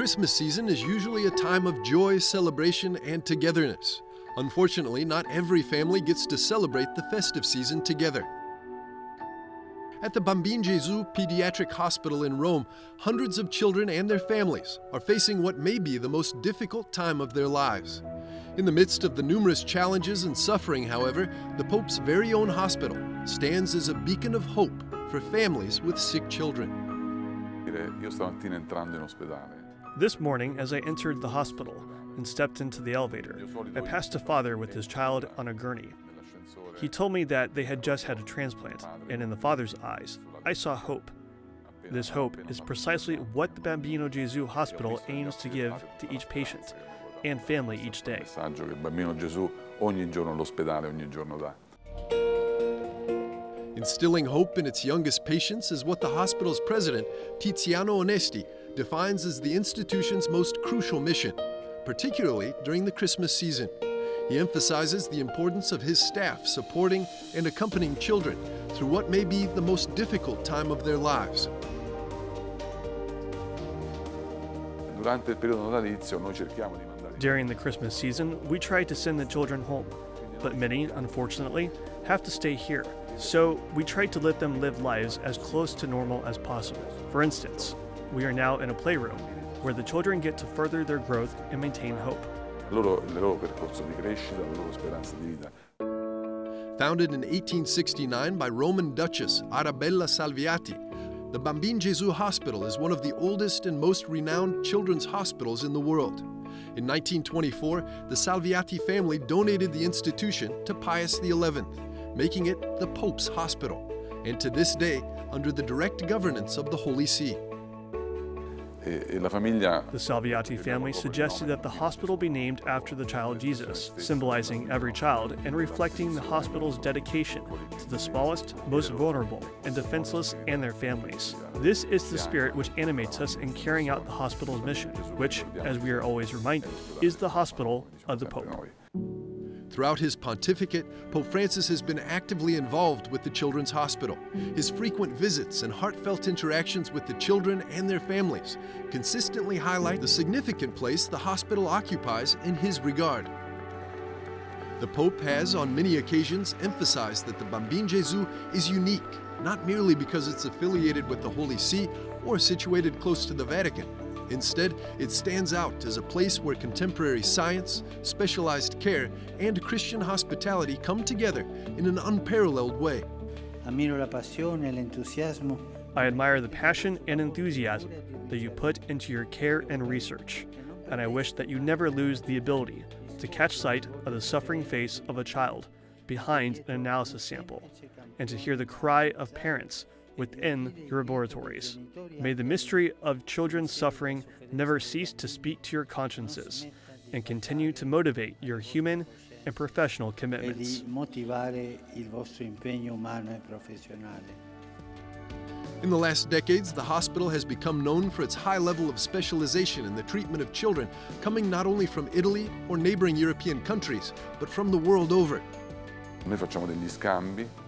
Christmas season is usually a time of joy, celebration, and togetherness. Unfortunately, not every family gets to celebrate the festive season together. At the Bambin Gesù Pediatric Hospital in Rome, hundreds of children and their families are facing what may be the most difficult time of their lives. In the midst of the numerous challenges and suffering, however, the Pope's very own hospital stands as a beacon of hope for families with sick children. This morning, as I entered the hospital and stepped into the elevator, I passed a father with his child on a gurney. He told me that they had just had a transplant, and in the father's eyes, I saw hope. This hope is precisely what the Bambino Gesù Hospital aims to give to each patient and family each day. Instilling hope in its youngest patients is what the hospital's president, Tiziano Onesti, defines as the institution's most crucial mission, particularly during the Christmas season. He emphasizes the importance of his staff supporting and accompanying children through what may be the most difficult time of their lives. During the Christmas season, we try to send the children home, but many, unfortunately, have to stay here. So we try to let them live lives as close to normal as possible. For instance, we are now in a playroom where the children get to further their growth and maintain hope. Founded in 1869 by Roman Duchess Arabella Salviati, the Bambin Gesù Hospital is one of the oldest and most renowned children's hospitals in the world. In 1924, the Salviati family donated the institution to Pius XI, making it the Pope's hospital, and to this day, under the direct governance of the Holy See. The Salviati family suggested that the hospital be named after the child Jesus, symbolizing every child and reflecting the hospital's dedication to the smallest, most vulnerable, and defenseless and their families. This is the spirit which animates us in carrying out the hospital's mission, which, as we are always reminded, is the hospital of the Pope. Throughout his pontificate, Pope Francis has been actively involved with the Children's Hospital. His frequent visits and heartfelt interactions with the children and their families consistently highlight the significant place the hospital occupies in his regard. The Pope has, on many occasions, emphasized that the Bambin Gesù is unique, not merely because it's affiliated with the Holy See or situated close to the Vatican. Instead, it stands out as a place where contemporary science, specialized care, and Christian hospitality come together in an unparalleled way. I admire the passion and enthusiasm that you put into your care and research, and I wish that you never lose the ability to catch sight of the suffering face of a child behind an analysis sample, and to hear the cry of parents within your laboratories. May the mystery of children's suffering never cease to speak to your consciences and continue to motivate your human and professional commitments. In the last decades, the hospital has become known for its high level of specialization in the treatment of children, coming not only from Italy or neighboring European countries, but from the world over.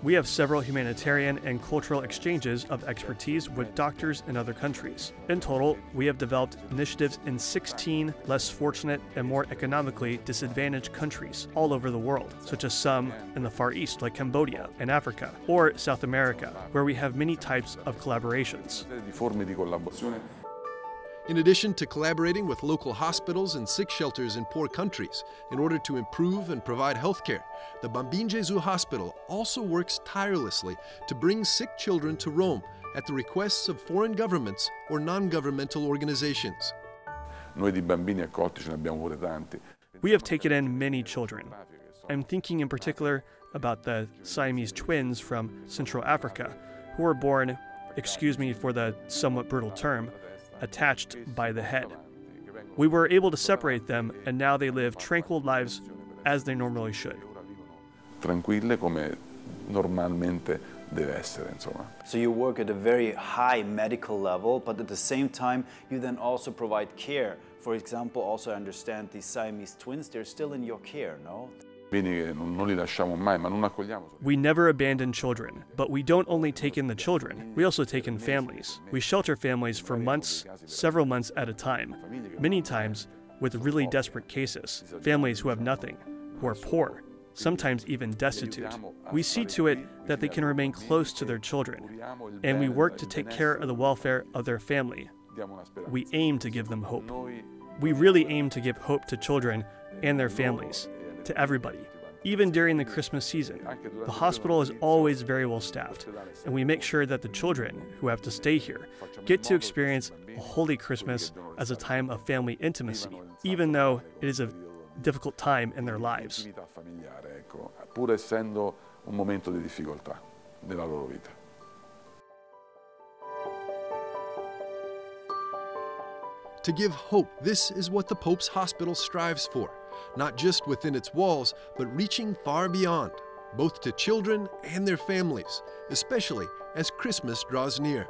We have several humanitarian and cultural exchanges of expertise with doctors in other countries. In total, we have developed initiatives in 16 less fortunate and more economically disadvantaged countries all over the world, such as some in the Far East like Cambodia and Africa, or South America, where we have many types of collaborations. In addition to collaborating with local hospitals and sick shelters in poor countries in order to improve and provide health care, the Bambin Gesù Hospital also works tirelessly to bring sick children to Rome at the requests of foreign governments or non-governmental organizations. We have taken in many children. I'm thinking in particular about the Siamese twins from Central Africa who were born, excuse me for the somewhat brutal term, attached by the head. We were able to separate them, and now they live tranquil lives as they normally should. Tranquille come normalmente deve essere, insomma. So you work at a very high medical level, but at the same time you then also provide care. For example, also I understand these Siamese twins, they're still in your care, no? Non li lasciamo mai, ma non accogliamo. We never abandon children, but we don't only take in the children, we also take in families. We shelter families for months, several months at a time, many times with really desperate cases, families who have nothing, who are poor, sometimes even destitute. We see to it that they can remain close to their children, and we work to take care of the welfare of their family. We aim to give them hope. We really aim to give hope to children and their families, to everybody. Even during the Christmas season, the hospital is always very well staffed, and we make sure that the children who have to stay here get to experience a holy Christmas as a time of family intimacy, even though it is a difficult time in their lives. Pur essendo un momento di difficoltà nella loro vita. To give hope, this is what the Pope's hospital strives for, not just within its walls, but reaching far beyond, both to children and their families, especially as Christmas draws near.